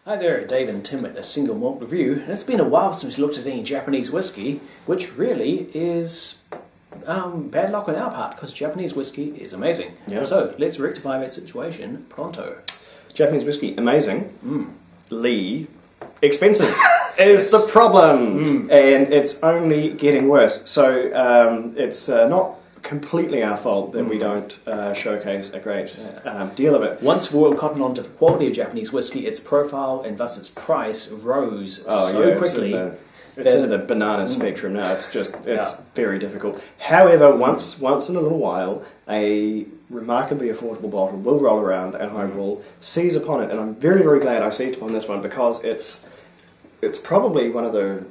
Hi there, Dave and Tim at a Single Malt Review. And it's been a while since we looked at any Japanese whiskey, which really is bad luck on our part, because Japanese whiskey is amazing. Yeah. So let's rectify that situation pronto. Japanese whiskey, amazing. Lee, expensive is the problem, and it's only getting worse. So it's not completely our fault that we don't showcase a great deal of it. Once Royal cotton onto the quality of Japanese whiskey, its profile and thus its price rose quickly. It's in the banana spectrum now. It's very difficult. However, once in a little while, a remarkably affordable bottle will roll around, and I will seize upon it. And I'm very, very glad I seized upon this one, because it's probably one of the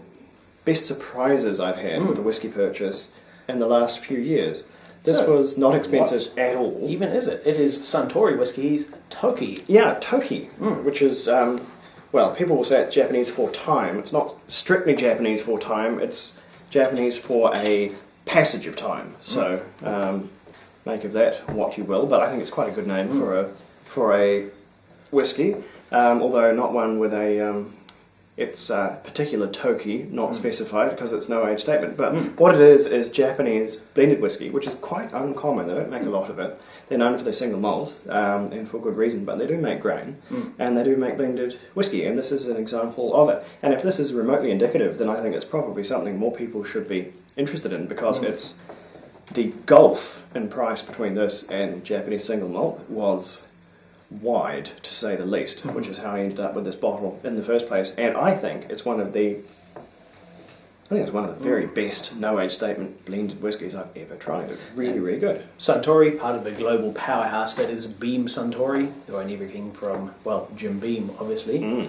best surprises I've had with a whiskey purchase in the last few years. This was not expensive at all. Even is it? It is Suntory Whiskey's Toki. Yeah, Toki, which is, people will say it's Japanese for time. It's not strictly Japanese for time. It's Japanese for a passage of time. So make of that what you will. But I think it's quite a good name for a whiskey, although not one with a it's a particular Toki, not specified, because it's no age statement. But what it is Japanese blended whiskey, which is quite uncommon. They don't make a lot of it. They're known for their single malt, and for good reason, but they do make grain, and they do make blended whiskey, and this is an example of it. And if this is remotely indicative, then I think it's probably something more people should be interested in, because it's the gulf in price between this and Japanese single malt was wide, to say the least, which is how I ended up with this bottle in the first place. And I think it's one of the very best no-age statement blended whiskies I've ever tried. It's really, really good. Suntory, part of a global powerhouse that is Beam Suntory, who own everything from, Jim Beam, obviously,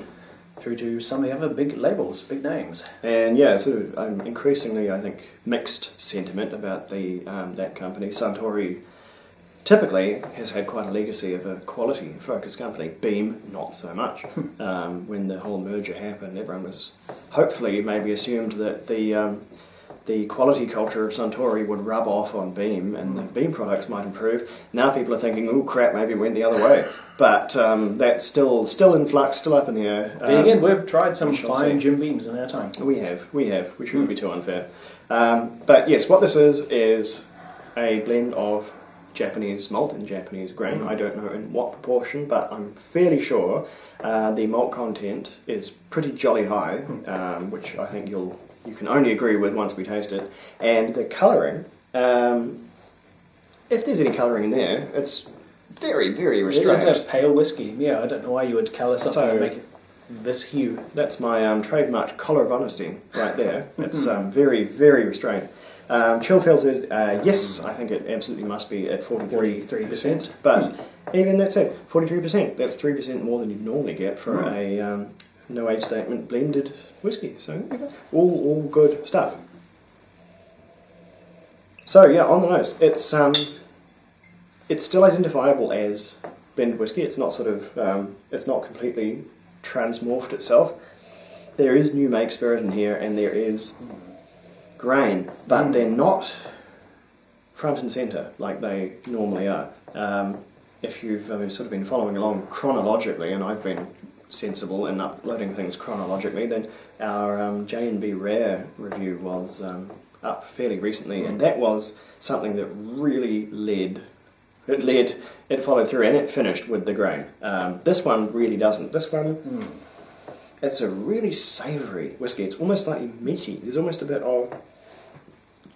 through to some of the other big labels, big names. And increasingly, I think, mixed sentiment about that company. Suntory typically has had quite a legacy of a quality-focused company. Beam, not so much. When the whole merger happened, everyone was hopefully maybe assumed that the quality culture of Suntory would rub off on Beam, and the Beam products might improve. Now people are thinking, oh crap, maybe it went the other way. But that's still in flux, still up in the air. But again, we've tried some fine Jim Beams in our time. We have. We shouldn't be too unfair. But yes, what this is a blend of Japanese malt and Japanese grain. I don't know in what proportion, but I'm fairly sure the malt content is pretty jolly high, which I think you can only agree with once we taste it. And the colouring, if there's any colouring in there, it's very, very restrained. It is a pale whiskey. Yeah, I don't know why you would colour something and make it this hue. That's my trademark collar of honesty right there. It's very, very restrained. Chill filtered, yes, I think it absolutely must be at 43%. But even that's it, 43%. That's 3% more than you'd normally get for a no age statement blended whiskey. So all good stuff. So yeah, on the nose, it's still identifiable as blended whiskey. It's not it's not completely transmorphed itself. There is new make spirit in here, and there is grain, but they're not front and centre like they normally are. If you've sort of been following along chronologically, and I've been sensible in uploading things chronologically, then our J&B Rare review was up fairly recently, and that was something that really it followed through, and it finished with the grain. This one really doesn't. This one, it's a really savoury whiskey. It's almost slightly meaty. There's almost a bit of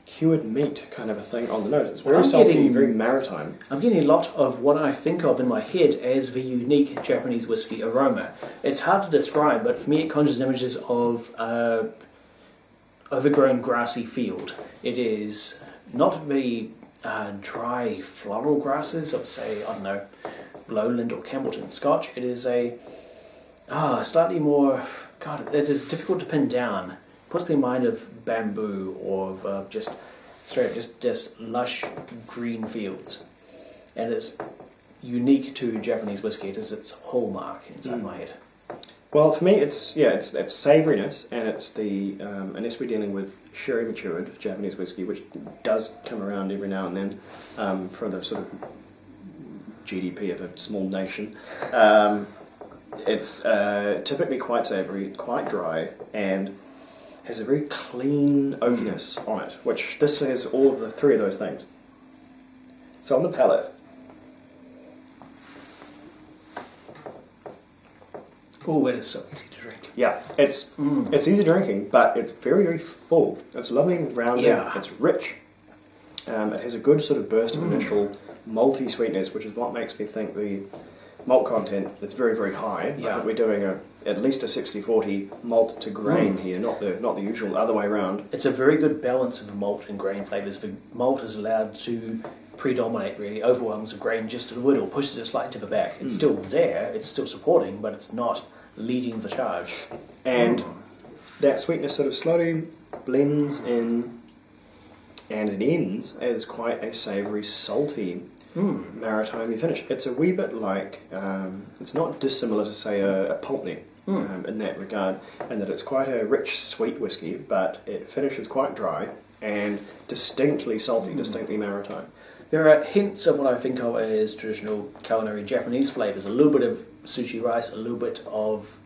cured meat kind of a thing on the nose. It's very salty, very maritime. I'm getting a lot of what I think of in my head as the unique Japanese whiskey aroma. It's hard to describe, but for me it conjures images of overgrown grassy field. It is not the dry floral grasses of, say, I don't know, Lowland or Campbellton Scotch. It is a slightly more, it is difficult to pin down. Puts me in mind of bamboo, or of just lush green fields. And it's unique to Japanese whiskey. It is its hallmark inside my head. Well, for me, it's savouriness, and it's the unless we're dealing with sherry matured Japanese whiskey, which does come around every now and then for the sort of GDP of a small nation. It's typically quite savoury, quite dry, and has a very clean oakiness on it, which this has all of the three of those things. So on the palate, Oh, it is so easy to drink. yeah, it's easy drinking, but it's very, very full. It's lovely and rounded. Yeah. It's rich. It has a good sort of burst of initial malty sweetness, which is what makes me think the malt content is very, very high. Yeah. I think we're doing at least a 60-40 malt to grain here, not the usual other way around. It's a very good balance of malt and grain flavours. The malt is allowed to predominate, really, overwhelms the grain just a little, pushes it slightly to the back. It's still there, it's still supporting, but it's not leading the charge. And that sweetness sort of slowly blends in, and it ends as quite a savoury, salty maritime finish. It's a wee bit like, it's not dissimilar to, say, a Pulteney in that regard, and that it's quite a rich, sweet whiskey, but it finishes quite dry and distinctly salty, distinctly maritime. There are hints of what I think of as traditional culinary Japanese flavours. A little bit of sushi rice, a little bit of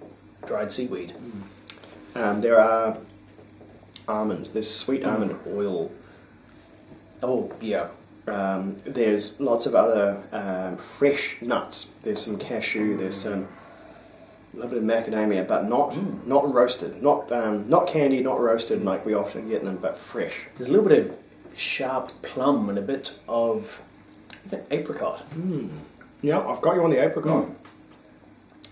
dried seaweed. There are almonds. There's sweet almond oil. Oh, yeah. There's lots of other fresh nuts. There's some cashew. There's some a little bit of macadamia, but not roasted. Not candied, not roasted like we often get them, but fresh. There's a little bit of sharp plum and a bit of, I think, apricot. Yeah, I've got you on the apricot.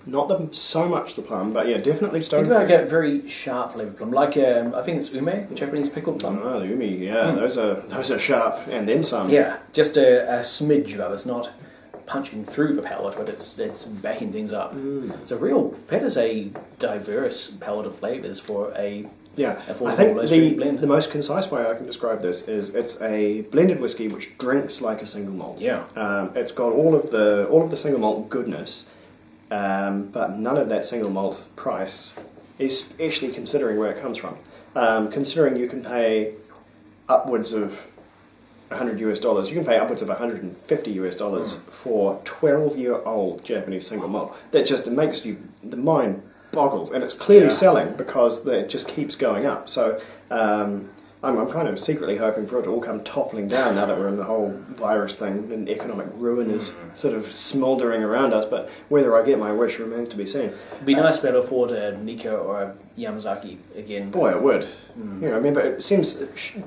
Not so much the plum, but yeah, definitely I stone think fruit. like a very sharp flavoured plum, like I think it's ume, Japanese pickled plum. Oh, the umi, yeah, those are sharp, and then some. Yeah, just a smidge of it. It's not punching through the palate, but it's backing things up. That is a diverse palette of flavours for a Yeah, affordable I think low street the blend. most concise way I can describe this is it's a blended whiskey which drinks like a single malt. Yeah. It's got all of the single malt goodness, but none of that single malt price, especially considering where it comes from. Considering you can pay upwards of $100 US, you can pay upwards of $150 US for 12-year-old Japanese single malt. That just makes the mind boggles, and it's clearly selling because it just keeps going up. So I'm kind of secretly hoping for it to all come toppling down now that we're in the whole virus thing and economic ruin is sort of smouldering around us. But whether I get my wish remains to be seen. It'd be nice to be able to afford a Nikka or a Yamazaki again. Boy, it would. You know, I remember it seems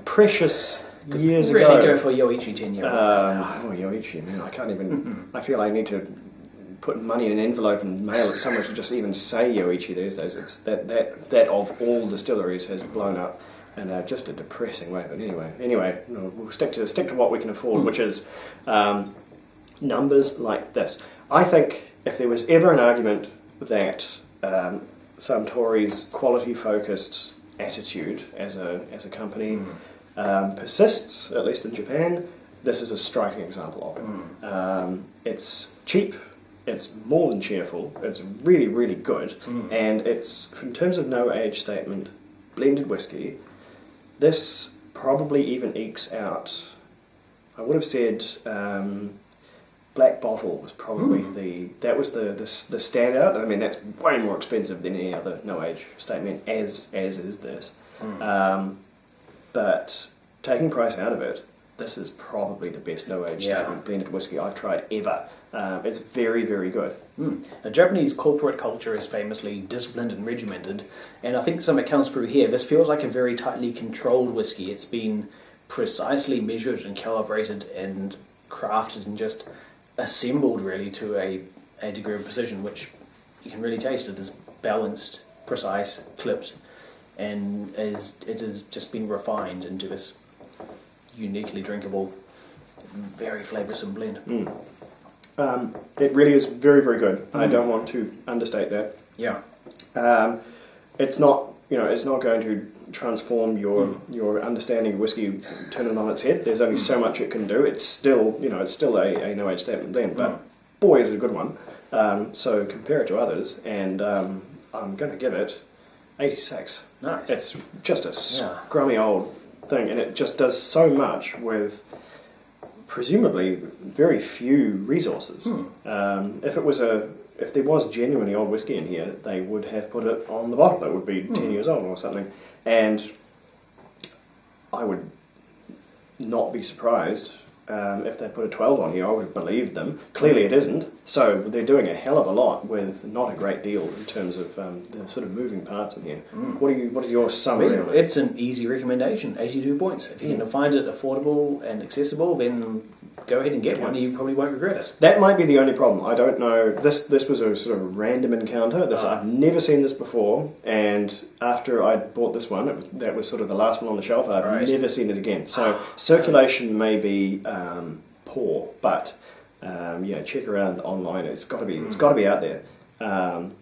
precious years Really ago. go for Yoichi 10-year. Yoichi, man, I can't even. I feel I need to put money in an envelope and mail it somewhere to just even say Yoichi these days. It's that of all distilleries has blown up, and just a depressing way. But anyway, we'll stick to what we can afford, which is numbers like this. I think if there was ever an argument that Suntory's quality-focused attitude as a company persists, at least in Japan, this is a striking example of it. It's cheap. It's more than cheerful. It's really, really good, and it's, in terms of no age statement, blended whiskey. This probably even ekes out. I would have said Black Bottle was probably the standout. I mean, that's way more expensive than any other no age statement, as is this. But taking price out of it, this is probably the best no age statement blended whiskey I've tried ever. It's very, very good. Now, Japanese corporate culture is famously disciplined and regimented, and I think something comes through here. This feels like a very tightly controlled whiskey. It's been precisely measured and calibrated and crafted and just assembled really to a degree of precision, which you can really taste. It is balanced, precise, clipped, and it has just been refined into this uniquely drinkable, very flavoursome blend. It really is very, very good. I don't want to understate that. Yeah. It's not going to transform your understanding of whiskey, turn it on its head. There's only so much it can do. It's still a no age statement blend, but boy, is it a good one. So compare it to others, and I'm going to give it 86. Nice. It's just a scrummy old thing, and it just does so much with presumably very few resources. If it was if there was genuinely old whiskey in here, they would have put it on the bottle. It would be 10 years old or something. And I would not be surprised if they put a 12 on here. I would have believed them. Clearly it isn't. So they're doing a hell of a lot with not a great deal in terms of the sort of moving parts in here. What is your summary on it? It's an easy recommendation, 82 points. If you can find it affordable and accessible, then go ahead and get one. You probably won't regret it. That might be the only problem. I don't know. This was a sort of random encounter. I've never seen this before, and after I bought this one, that was sort of the last one on the shelf. I've never seen it again. So circulation may be poor, but check around online. It's got to be out there. And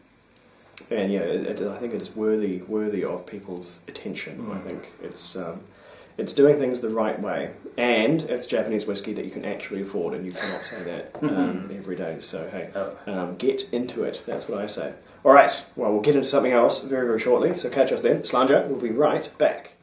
I think it is worthy of people's attention. I think it's doing things the right way, and it's Japanese whiskey that you can actually afford, and you cannot say that every day. So hey, get into it. That's what I say. All right, well, we'll get into something else very, very shortly. So catch us then. Slanger, we'll be right back.